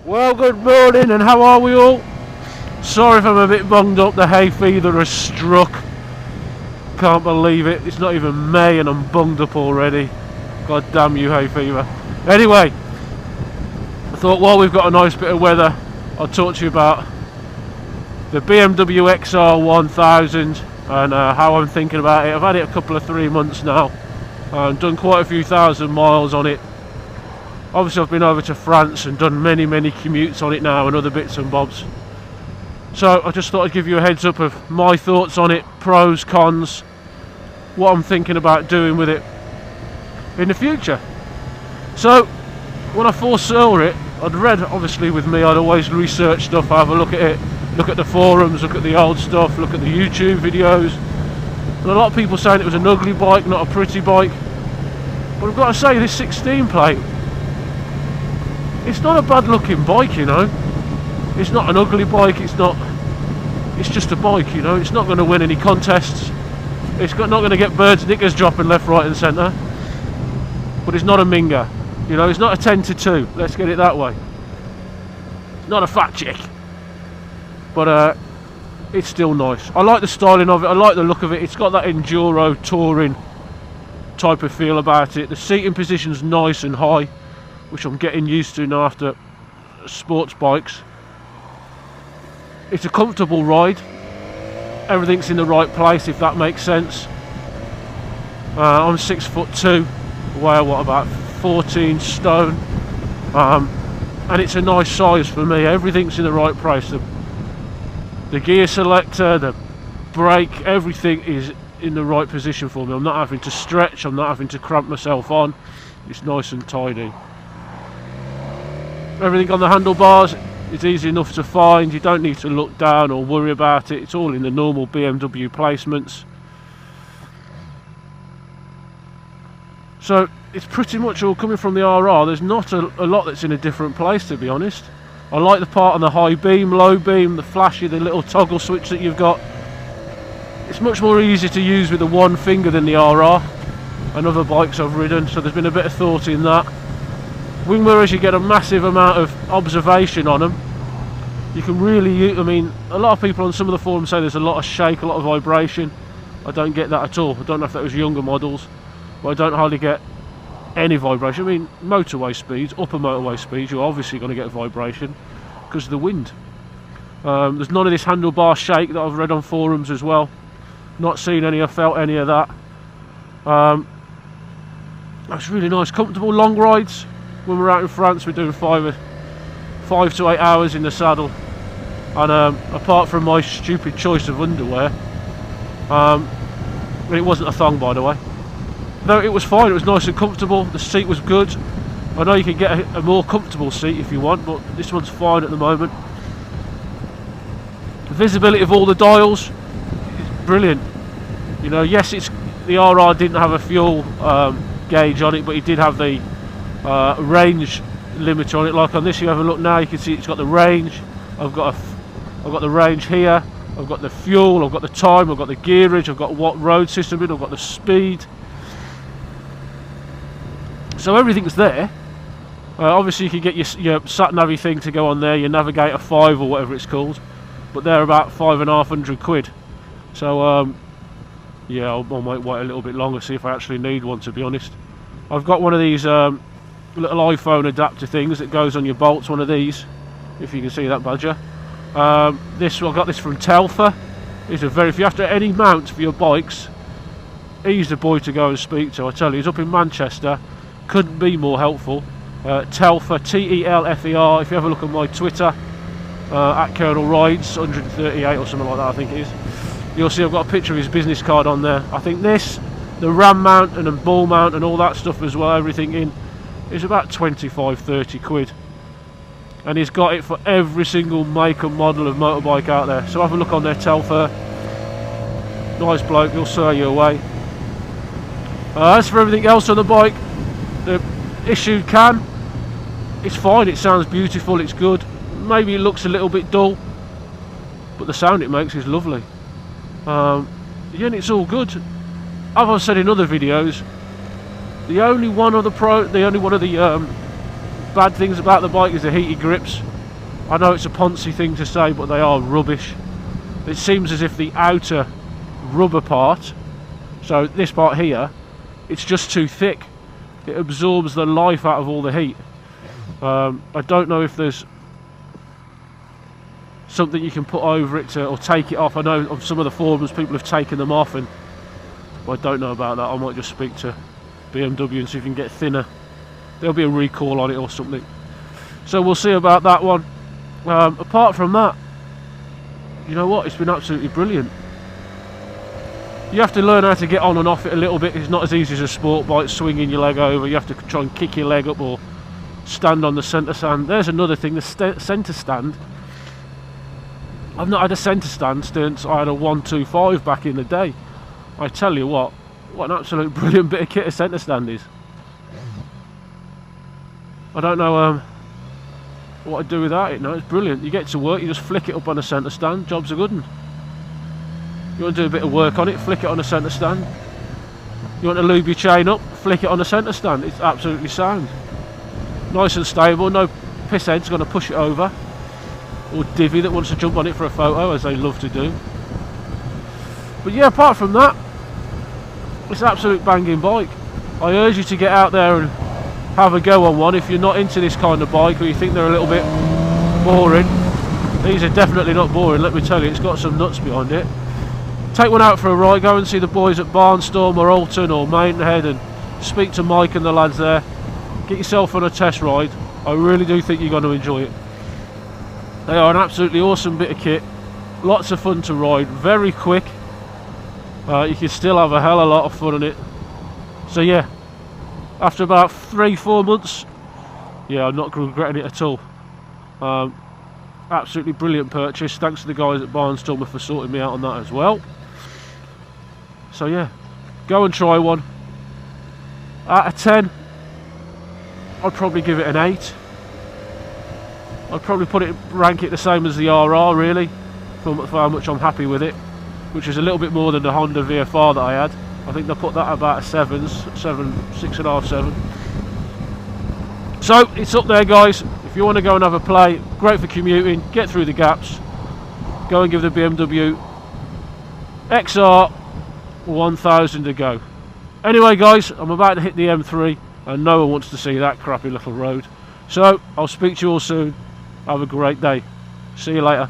Well, good morning, and how are we all? Sorry if I'm a bit bunged up, the hay fever has struck. Can't believe it, it's not even May and I'm bunged up already. God damn you, hay fever. Anyway, I thought while we've got a nice bit of weather, I'll talk to you about the BMW XR 1000 and how I'm thinking about it. I've had it a couple of 3 months now. I've done quite a few thousand miles on it. Obviously I've been over to France and done many commutes on it now and other bits and bobs. So I just thought I'd give you a heads up of my thoughts on it, pros, cons, what I'm thinking about doing with it in the future. So when I first saw it, I'd read, obviously with me, I'd always research stuff, have a look at it, look at the forums, look at the old stuff, look at the YouTube videos. And a lot of people saying it was an ugly bike, not a pretty bike. But I've got to say, this 16 plate, it's not a bad looking bike, you know. It's not an ugly bike, it's just a bike, you know. It's not going to win any contests. It's not going to get birds knickers dropping left, right and centre. But it's not a minger, you know. It's not a 10 to 2, let's get it that way. It's not a fat chick. But it's still nice. I like the styling of it, I like the look of it. It's got that enduro touring type of feel about it. The seating position's nice and high, which I'm getting used to now after sports bikes. It's a comfortable ride. Everything's in the right place, if that makes sense. I'm 6'2", weigh what, about 14 stone, and it's a nice size for me. Everything's in the right place. The gear selector, the brake, everything is in the right position for me. I'm not having to stretch, I'm not having to cramp myself on. It's nice and tidy. Everything on the handlebars is easy enough to find. You don't need to look down or worry about it. It's all in the normal BMW placements. So it's pretty much all coming from the RR. There's not a lot that's in a different place, to be honest. I like the part on the high beam, low beam, the flashy, the little toggle switch that you've got. It's much more easy to use with the one finger than the RR and other bikes I've ridden, so there's been a bit of thought in that. Wing mirrors, you get a massive amount of observation on them. You can really, I mean, a lot of people on some of the forums say there's a lot of shake, a lot of vibration. I don't get that at all. I don't know if that was younger models, but I don't hardly get any vibration. I mean, motorway speeds, upper motorway speeds, you're obviously going to get vibration because of the wind. There's none of this handlebar shake that I've read on forums as well. Not seen any or felt any of that. That's really nice, comfortable long rides. When we're out in France, we're doing 5 to 8 hours in the saddle, and apart from my stupid choice of underwear, it wasn't a thong, by the way. No, it was fine. It was nice and comfortable. The seat was good. I know you can get a more comfortable seat if you want, but this one's fine at the moment. The visibility of all the dials is brilliant. You know, yes, the RR didn't have a fuel gauge on it, but it did have the range limiter on it. Like on this, you have a look now, you can see it's got the range. I've got the range here. I've got the fuel. I've got the time. I've got the gearage. I've got what road system in. I've got the speed. So everything's there. Obviously, you can get your sat navy thing to go on there, your Navigator 5 or whatever it's called, but they're about £550. So yeah, I might wait a little bit longer, see if I actually need one, to be honest. I've got one of these little iPhone adapter things that goes on your bolts, one of these, if you can see that badger. I got this from Telfer. If you have to any mount for your bikes, he's the boy to go and speak to. I tell you, he's up in Manchester, couldn't be more helpful. Telfer, T-E-L-F-E-R. If you have a look at my Twitter, at Colonel Rides 138 or something like that, I think it is, you'll see I've got a picture of his business card on there. I think this, the ram mount and the ball mount and all that stuff as well, everything in, is about 25-30 quid. And he's got it for every single make and model of motorbike out there. So have a look on there, Telfer. Nice bloke, he'll show you away. As for everything else on the bike, the issued cam, it's fine, it sounds beautiful, it's good. Maybe it looks a little bit dull, but the sound it makes is lovely. Yeah, and it's all good. As I've said in other videos, the only one of the bad things about the bike is the heated grips. I know it's a poncy thing to say, but they are rubbish. It seems as if the outer rubber part, so this part here, it's just too thick. It absorbs the life out of all the heat. I don't know if there's something you can put over it or take it off. I know on some of the forums people have taken them off, and well, I don't know about that. I might just speak to BMW and see if you can get thinner. There'll be a recall on it or something. So we'll see about that one. Apart from that, you know what, it's been absolutely brilliant. You have to learn how to get on and off it a little bit. It's not as easy as a sport bike, swinging your leg over. You have to try and kick your leg up or stand on the centre stand. There's another thing, the centre stand. I've not had a centre stand since I had a 125 back in the day. I tell you what an absolute brilliant bit of kit a centre stand is. I don't know what I'd do without it. No, it's brilliant. You get to work, you just flick it up on a centre stand, job's a good one. You want to do a bit of work on it, flick it on a centre stand. You want to lube your chain up, flick it on a centre stand. It's absolutely sound. Nice and stable, no pisshead's going to push it over. Or divvy that wants to jump on it for a photo, as they love to do. But yeah, apart from that, it's an absolute banging bike. I urge you to get out there and have a go on one if you're not into this kind of bike, or you think they're a little bit boring. These are definitely not boring, let me tell you. It's got some nuts behind it. Take one out for a ride, go and see the boys at Barnstorm or Alton or Maidenhead and speak to Mike and the lads there. Get yourself on a test ride. I really do think you're going to enjoy it. They are an absolutely awesome bit of kit. Lots of fun to ride, very quick. You can still have a hell of a lot of fun on it. So yeah, after about 3-4 months, yeah, I'm not regretting it at all. Absolutely brilliant purchase. Thanks to the guys at Barnstormer for sorting me out on that as well. So yeah, go and try one. Out of 10, I'd probably give it an 8. I'd probably rank it the same as the RR really, for how much I'm happy with it, which is a little bit more than the Honda VFR that I had. I think they put that about a 6.5, 7. So it's up there, guys. If you want to go and have a play, great for commuting, get through the gaps, go and give the BMW XR 1000 a go. Anyway guys, I'm about to hit the M3 and no one wants to see that crappy little road. So I'll speak to you all soon. Have a great day. See you later.